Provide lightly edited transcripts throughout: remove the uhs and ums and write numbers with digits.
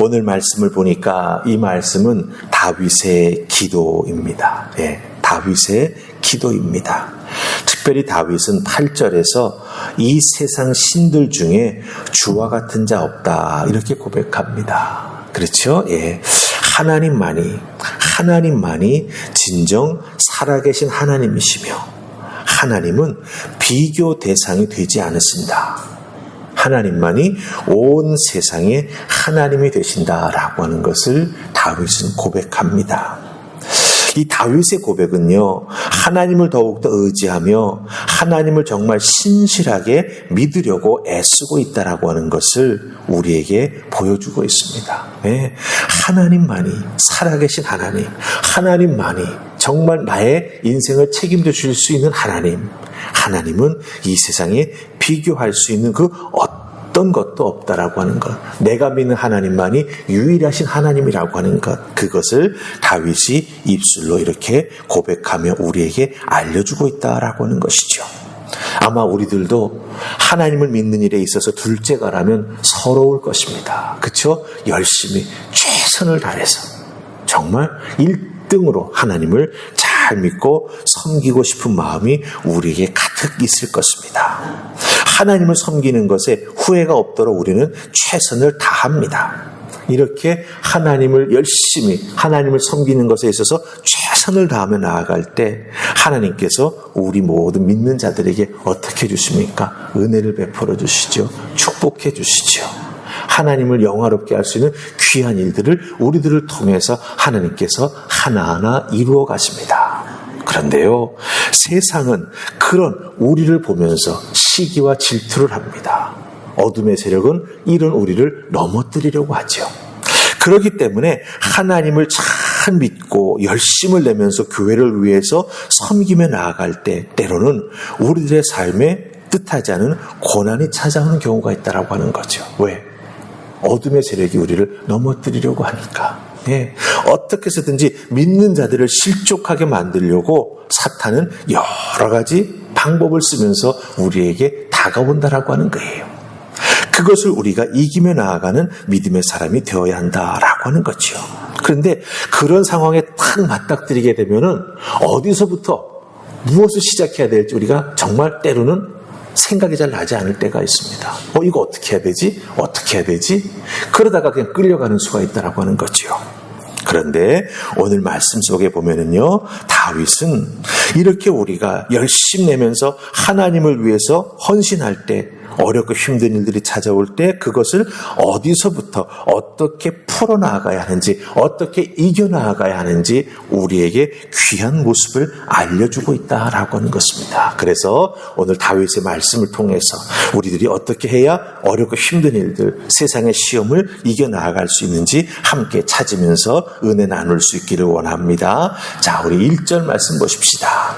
오늘 말씀을 보니까 이 말씀은 다윗의 기도입니다. 예, 다윗의 기도입니다. 특별히 다윗은 8절에서 이 세상 신들 중에 주와 같은 자 없다 이렇게 고백합니다. 그렇죠? 예, 하나님만이 진정 살아계신 하나님이시며 하나님은 비교 대상이 되지 않으신다. 하나님만이 온 세상의 하나님이 되신다라고 하는 것을 다윗은 고백합니다. 이 다윗의 고백은요, 하나님을 더욱더 의지하며 하나님을 정말 신실하게 믿으려고 애쓰고 있다라고 하는 것을 우리에게 보여주고 있습니다. 네, 하나님만이 살아계신 하나님만이 정말 나의 인생을 책임져 주실 수 있는 하나님은 이 세상에 비교할 수 있는 그 어떤 것도 없다라고 하는 것, 내가 믿는 하나님만이 유일하신 하나님이라고 하는 것, 그것을 다윗이 입술로 이렇게 고백하며 우리에게 알려주고 있다라고 하는 것이죠. 아마 우리들도 하나님을 믿는 일에 있어서 둘째가라면 서러울 것입니다. 그렇죠? 열심히 최선을 다해서 정말 1등으로 하나님을 잘 믿고 섬기고 싶은 마음이 우리에게 가득 있을 것입니다. 하나님을 섬기는 것에 후회가 없도록 우리는 최선을 다합니다. 이렇게 열심히 하나님을 섬기는 것에 있어서 최선을 다하며 나아갈 때 하나님께서 우리 모든 믿는 자들에게 어떻게 해주십니까? 은혜를 베풀어 주시죠. 축복해 주시죠. 하나님을 영화롭게 할 수 있는 귀한 일들을 우리들을 통해서 하나님께서 하나하나 이루어 가십니다. 그런데요, 세상은 그런 우리를 보면서 시기와 질투를 합니다. 어둠의 세력은 이런 우리를 넘어뜨리려고 하죠. 그렇기 때문에 하나님을 잘 믿고 열심을 내면서 교회를 위해서 섬기며 나아갈 때 때로는 우리들의 삶에 뜻하지 않은 고난이 찾아오는 경우가 있다라고 하는 거죠. 왜? 어둠의 세력이 우리를 넘어뜨리려고 하니까. 예, 어떻게 해서든지 믿는 자들을 실족하게 만들려고 사탄은 여러 가지 방법을 쓰면서 우리에게 다가온다라고 하는 거예요. 그것을 우리가 이기며 나아가는 믿음의 사람이 되어야 한다라고 하는 거죠. 그런데 그런 상황에 딱 맞닥뜨리게 되면은 어디서부터 무엇을 시작해야 될지 우리가 정말 때로는 생각이 잘 나지 않을 때가 있습니다. 이거 어떻게 해야 되지? 어떻게 해야 되지? 그러다가 그냥 끌려가는 수가 있다라고 하는 거죠. 그런데 오늘 말씀 속에 보면은요, 다윗은 이렇게 우리가 열심 내면서 하나님을 위해서 헌신할 때, 어렵고 힘든 일들이 찾아올 때 그것을 어디서부터 어떻게 풀어나가야 하는지, 어떻게 이겨나가야 하는지 우리에게 귀한 모습을 알려주고 있다라고 하는 것입니다. 그래서 오늘 다윗의 말씀을 통해서 우리들이 어떻게 해야 어렵고 힘든 일들, 세상의 시험을 이겨나갈 수 있는지 함께 찾으면서 은혜 나눌 수 있기를 원합니다. 자, 우리 1절 말씀 보십시다.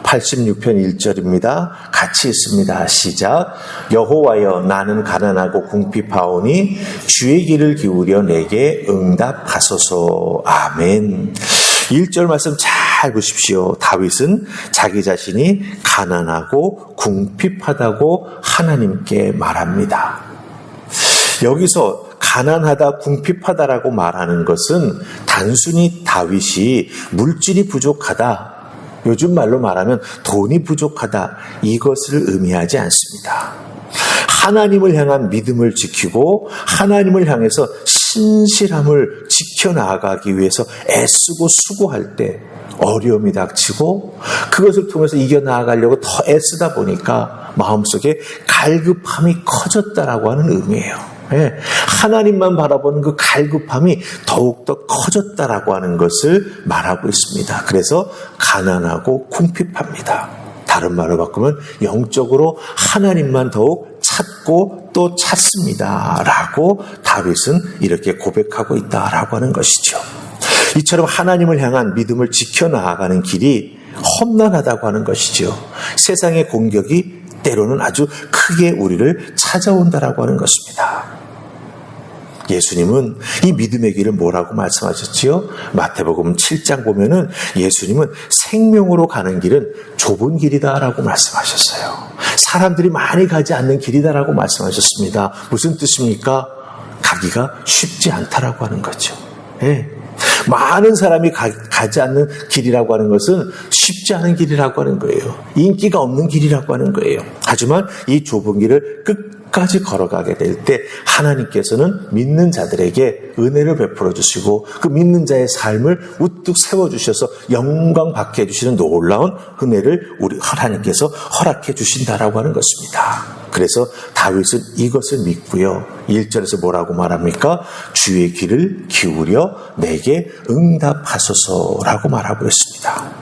86편 1절입니다. 같이 읽습니다. 시작. 여호와여, 나는 가난하고 궁핍하오니 주의 귀를 기울여 내게 응답하소서. 아멘. 1절 말씀 잘 보십시오. 다윗은 자기 자신이 가난하고 궁핍하다고 하나님께 말합니다. 여기서 가난하다, 궁핍하다라고 말하는 것은 단순히 다윗이 물질이 부족하다, 요즘 말로 말하면 돈이 부족하다, 이것을 의미하지 않습니다. 하나님을 향한 믿음을 지키고 하나님을 향해서 신실함을 지켜나가기 위해서 애쓰고 수고할 때 어려움이 닥치고 그것을 통해서 이겨나가려고 더 애쓰다 보니까 마음속에 갈급함이 커졌다라고 하는 의미예요. 네, 하나님만 바라보는 그 갈급함이 더욱더 커졌다라고 하는 것을 말하고 있습니다. 그래서 가난하고 궁핍합니다. 다른 말로 바꾸면 영적으로 하나님만 더욱 찾고 또 찾습니다 라고 다윗은 이렇게 고백하고 있다라고 하는 것이죠. 이처럼 하나님을 향한 믿음을 지켜나가는 길이 험난하다고 하는 것이죠. 세상의 공격이 때로는 아주 크게 우리를 찾아온다라고 하는 것입니다. 예수님은 이 믿음의 길을 뭐라고 말씀하셨지요? 마태복음 7장 보면은 예수님은 생명으로 가는 길은 좁은 길이다라고 말씀하셨어요. 사람들이 많이 가지 않는 길이다라고 말씀하셨습니다. 무슨 뜻입니까? 가기가 쉽지 않다라고 하는 거죠. 예. 많은 사람이 가지 않는 길이라고 하는 것은 쉽지 않은 길이라고 하는 거예요. 인기가 없는 길이라고 하는 거예요. 하지만 이 좁은 길을 끝까지 걸어가게 될 때 하나님께서는 믿는 자들에게 은혜를 베풀어 주시고 그 믿는 자의 삶을 우뚝 세워주셔서 영광 받게 해주시는 놀라운 은혜를 우리 하나님께서 허락해 주신다라고 하는 것입니다. 그래서 다윗은 이것을 믿고요. 1절에서 뭐라고 말합니까? 주의 귀를 기울여 내게 응답하소서라고 말하고 있습니다.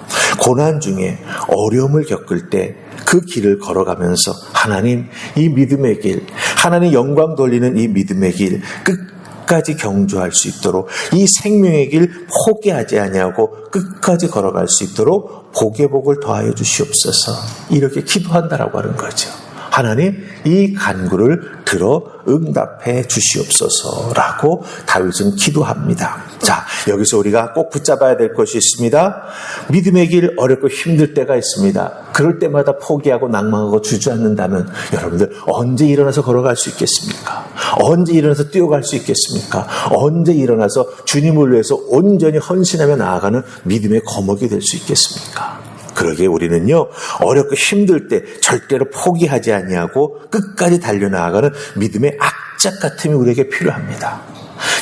고난 중에 어려움을 겪을 때 그 길을 걸어가면서 하나님 이 믿음의 길, 하나님 영광 돌리는 이 믿음의 길 끝까지 경주할 수 있도록 이 생명의 길 포기하지 아니하고 끝까지 걸어갈 수 있도록 복의 복을 더하여 주시옵소서 이렇게 기도한다라고 하는 거죠. 하나님 이 간구를 들어 응답해 주시옵소서라고 다윗은 기도합니다. 자, 여기서 우리가 꼭 붙잡아야 될 것이 있습니다. 믿음의 길 어렵고 힘들 때가 있습니다. 그럴 때마다 포기하고 낭망하고 주저앉는다면 여러분들 언제 일어나서 걸어갈 수 있겠습니까? 언제 일어나서 뛰어갈 수 있겠습니까? 언제 일어나서 주님을 위해서 온전히 헌신하며 나아가는 믿음의 거목이 될 수 있겠습니까? 그러기에 우리는요, 어렵고 힘들 때 절대로 포기하지 아니하고 끝까지 달려나가는 믿음의 악착 같음이 우리에게 필요합니다.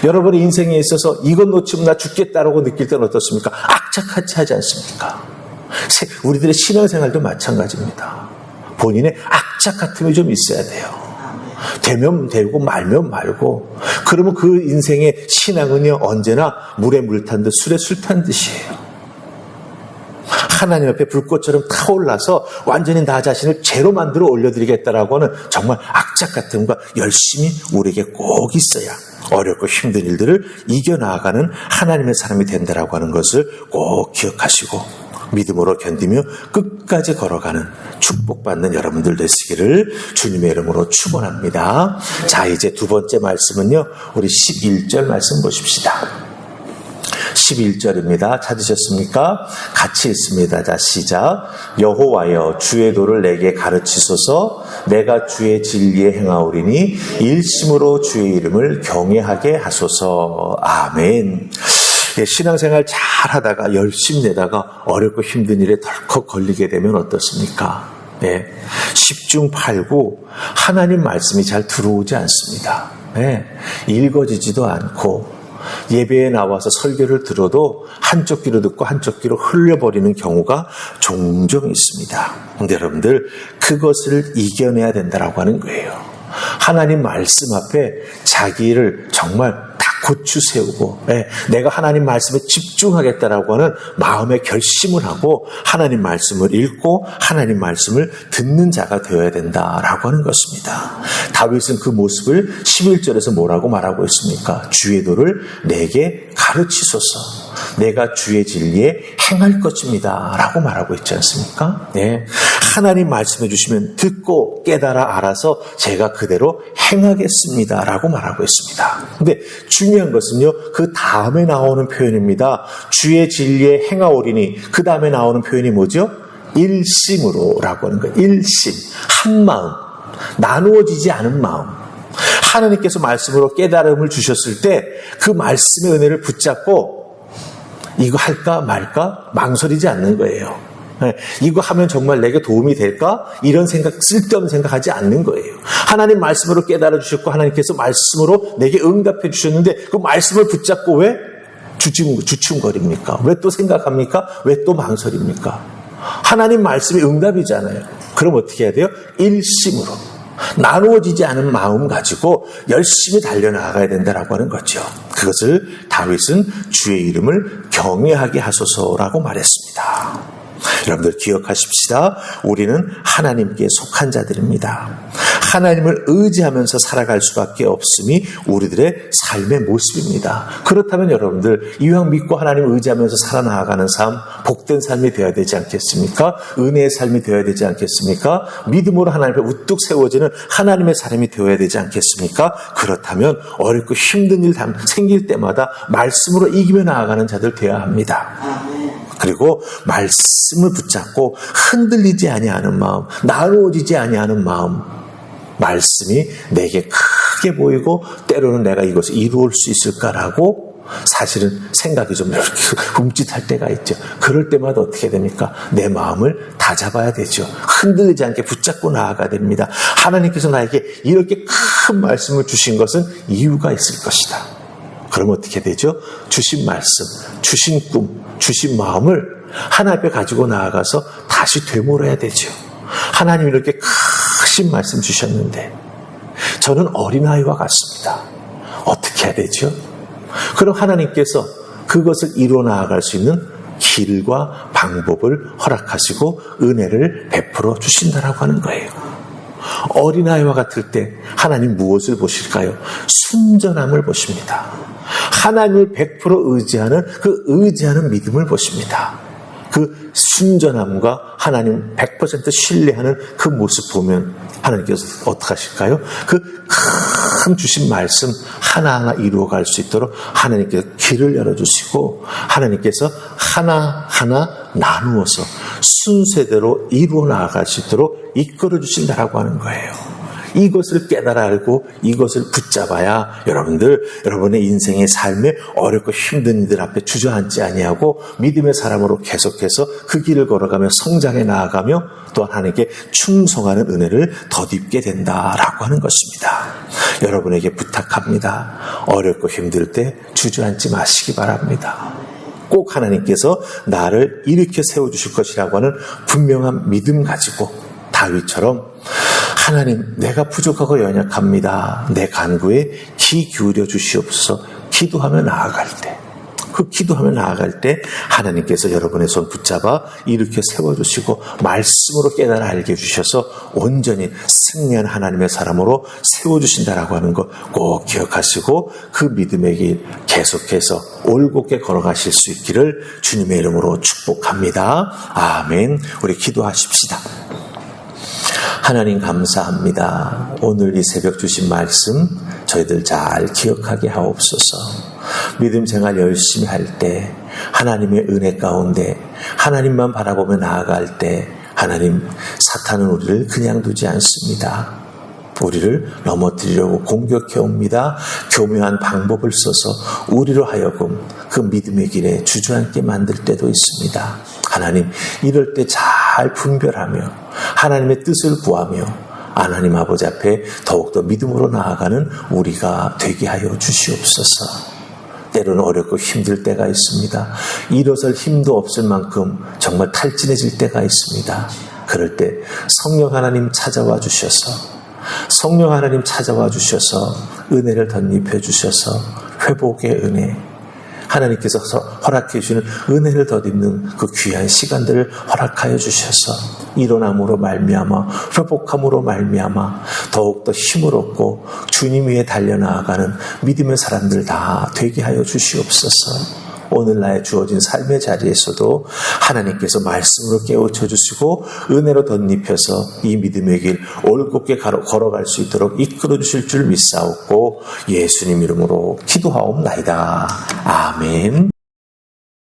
여러분의 인생에 있어서 이것 놓치면 나 죽겠다라고 느낄 때는 어떻습니까? 악착같이 하지 않습니까? 우리들의 신앙생활도 마찬가지입니다. 본인의 악착 같음이 좀 있어야 돼요. 되면 되고 말면 말고. 그러면 그 인생의 신앙은요, 언제나 물에 물 탄 듯 술에 술 탄 듯이에요. 하나님 앞에 불꽃처럼 타올라서 완전히 나 자신을 죄로 만들어 올려드리겠다라고 하는 정말 악착 같음과 열심히 우리에게 꼭 있어야 어렵고 힘든 일들을 이겨나가는 하나님의 사람이 된다라고 하는 것을 꼭 기억하시고 믿음으로 견디며 끝까지 걸어가는 축복받는 여러분들 되시기를 주님의 이름으로 축원합니다. 자, 이제 두 번째 말씀은요, 우리 11절 말씀 보십시다. 11절입니다. 찾으셨습니까? 같이 읽습니다. 자, 시작. 여호와여 주의 도를 내게 가르치소서. 내가 주의 진리에 행하오리니 일심으로 주의 이름을 경외하게 하소서. 아멘. 신앙생활 잘 하다가 열심히 내다가 어렵고 힘든 일에 덜컥 걸리게 되면 어떻습니까? 네. 10중 8구 하나님 말씀이 잘 들어오지 않습니다. 네. 읽어지지도 않고 예배에 나와서 설교를 들어도 한쪽 귀로 듣고 한쪽 귀로 흘려버리는 경우가 종종 있습니다. 근데 여러분들 그것을 이겨내야 된다라고 하는 거예요. 하나님 말씀 앞에 자기를 정말 다 고추 세우고 내가 하나님 말씀에 집중하겠다라고 하는 마음의 결심을 하고 하나님 말씀을 읽고 하나님 말씀을 듣는 자가 되어야 된다라고 하는 것입니다. 다윗은 그 모습을 11절에서 뭐라고 말하고 있습니까? 주의 도를 내게 가르치소서. 내가 주의 진리에 행할 것입니다 라고 말하고 있지 않습니까? 네. 하나님 말씀해 주시면 듣고 깨달아 알아서 제가 그대로 행하겠습니다 라고 말하고 있습니다. 근데 중요한 것은요, 그 다음에 나오는 표현입니다. 주의 진리에 행하오리니 그 다음에 나오는 표현이 뭐죠? 일심으로 라고 하는 거예요. 일심, 한 마음, 나누어지지 않은 마음. 하나님께서 말씀으로 깨달음을 주셨을 때 그 말씀의 은혜를 붙잡고 이거 할까 말까 망설이지 않는 거예요. 이거 하면 정말 내게 도움이 될까? 이런 생각, 쓸데없는 생각하지 않는 거예요. 하나님 말씀으로 깨달아 주셨고 하나님께서 말씀으로 내게 응답해 주셨는데 그 말씀을 붙잡고 왜 주춤거립니까? 왜 또 생각합니까? 왜 또 망설입니까? 하나님 말씀이 응답이잖아요. 그럼 어떻게 해야 돼요? 일심으로 나누어지지 않은 마음 가지고 열심히 달려나가야 된다라고 하는 거죠. 그것을 다윗은 주의 이름을 경외하게 하소서라고 말했습니다. 여러분들 기억하십시다. 우리는 하나님께 속한 자들입니다. 하나님을 의지하면서 살아갈 수밖에 없음이 우리들의 삶의 모습입니다. 그렇다면 여러분들 이왕 믿고 하나님을 의지하면서 살아나가는 삶, 복된 삶이 되어야 되지 않겠습니까? 은혜의 삶이 되어야 되지 않겠습니까? 믿음으로 하나님 앞에 우뚝 세워지는 하나님의 사람이 되어야 되지 않겠습니까? 그렇다면 어렵고 힘든 일 생길 때마다 말씀으로 이기며 나아가는 자들 되어야 합니다. 그리고 말씀을 붙잡고 흔들리지 아니하는 마음, 나누어지지 아니하는 마음, 말씀이 내게 크게 크게 보이고 때로는 내가 이것을 이루을 수 있을까라고 사실은 생각이 좀 이렇게 흠칫할 때가 있죠. 그럴 때마다 어떻게 됩니까? 내 마음을 다잡아야 되죠. 흔들리지 않게 붙잡고 나아가야 됩니다. 하나님께서 나에게 이렇게 큰 말씀을 주신 것은 이유가 있을 것이다. 그럼 어떻게 되죠? 주신 말씀, 주신 꿈, 주신 마음을 하나님 앞에 가지고 나아가서 다시 되물어야 되죠. 하나님이 이렇게 크신 말씀 주셨는데 저는 어린아이와 같습니다. 어떻게 해야 되죠? 그럼 하나님께서 그것을 이루어 나아갈 수 있는 길과 방법을 허락하시고 은혜를 베풀어 주신다라고 하는 거예요. 어린아이와 같을 때 하나님 무엇을 보실까요? 순전함을 보십니다. 하나님을 100% 의지하는 그 의지하는 믿음을 보십니다. 그 순전함과 하나님 100% 신뢰하는 그 모습 보면 하나님께서 어떻게 하실까요? 그 큰 주신 말씀 하나하나 이루어갈 수 있도록 하나님께서 길을 열어주시고 하나님께서 하나하나 나누어서 순서대로 이루어 나아갈 수 있도록 이끌어 주신다라고 하는 거예요. 이것을 깨달아 알고 이것을 붙잡아야 여러분의 인생의 삶에 어렵고 힘든 이들 앞에 주저앉지 아니하고 믿음의 사람으로 계속해서 그 길을 걸어가며 성장해 나아가며 또한 하나님께 충성하는 은혜를 덧입게 된다라고 하는 것입니다. 여러분에게 부탁합니다. 어렵고 힘들 때 주저앉지 마시기 바랍니다. 꼭 하나님께서 나를 일으켜 세워주실 것이라고 하는 분명한 믿음 가지고 다윗처럼 하나님, 내가 부족하고 연약합니다. 내 간구에 귀 기울여 주시옵소서. 기도하며 나아갈 때, 그 기도하며 나아갈 때 하나님께서 여러분의 손 붙잡아 일으켜 세워주시고 말씀으로 깨달아 알게 해주셔서 온전히 승리한 하나님의 사람으로 세워주신다라고 하는 것 꼭 기억하시고 그 믿음의 길 계속해서 올곧게 걸어가실 수 있기를 주님의 이름으로 축복합니다. 아멘. 우리 기도하십시다. 하나님 감사합니다. 오늘 이 새벽 주신 말씀 저희들 잘 기억하게 하옵소서. 믿음 생활 열심히 할 때 하나님의 은혜 가운데 하나님만 바라보며 나아갈 때 하나님 사탄은 우리를 그냥 두지 않습니다. 우리를 넘어뜨리려고 공격해 옵니다. 교묘한 방법을 써서 우리로 하여금 그 믿음의 길에 주저앉게 만들 때도 있습니다. 하나님 이럴 때 잘 분별하며 하나님의 뜻을 구하며 하나님 아버지 앞에 더욱더 믿음으로 나아가는 우리가 되게 하여 주시옵소서. 때로는 어렵고 힘들 때가 있습니다. 일어설 힘도 없을 만큼 정말 탈진해질 때가 있습니다. 그럴 때 성령 하나님 찾아와 주셔서 성령 하나님 찾아와 주셔서 은혜를 덧입혀 주셔서 회복의 은혜 하나님께서 허락해 주시는 은혜를 덧입는 그 귀한 시간들을 허락하여 주셔서 일어남으로 말미암아 회복함으로 말미암아 더욱더 힘을 얻고 주님 위에 달려나아가는 믿음의 사람들 다 되게 하여 주시옵소서. 오늘날 주어진 삶의 자리에서도 하나님께서 말씀으로 깨우쳐 주시고 은혜로 덧입혀서 이 믿음의 길 올곧게 걸어갈 수 있도록 이끌어 주실 줄 믿사옵고 예수님 이름으로 기도하옵나이다. 아멘.